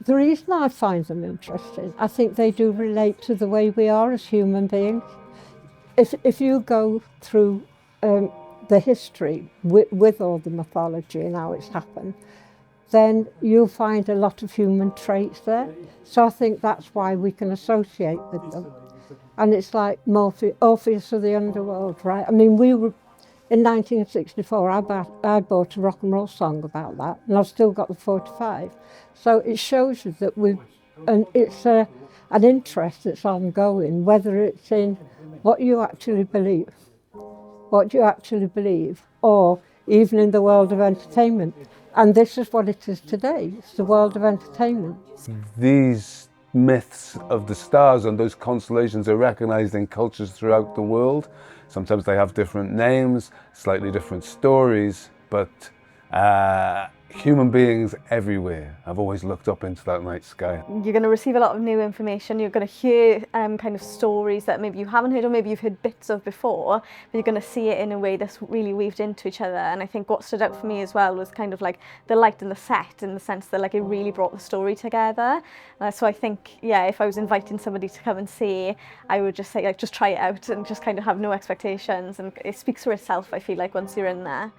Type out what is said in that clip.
The reason I find them interesting, I think they do relate to the way we are as human beings. If you go through the history with all the mythology and how it's happened, then you'll find a lot of human traits there. So I think that's why we can associate with them. And it's like Orpheus of the underworld, right? I mean, we were, in 1964, I bought a rock and roll song about that, and I've still got the 45. So it shows you that it's an interest that's ongoing, whether it's in what you actually believe, or even in the world of entertainment. And this is what it is today. It's the world of entertainment. These myths of the stars and those constellations are recognized in cultures throughout the world. Sometimes they have different names, slightly different stories, but human beings everywhere have always looked up into that night sky. You're going to receive a lot of new information. You're going to hear kind of stories that maybe you haven't heard, or maybe you've heard bits of before, but you're going to see it in a way that's really weaved into each other. And I think what stood out for me as well was kind of like the light and the set, in the sense that like it really brought the story together. So I think, yeah, if I was inviting somebody to come and see, I would just say, like, just try it out and just kind of have no expectations, and it speaks for itself, I feel like, once you're in there.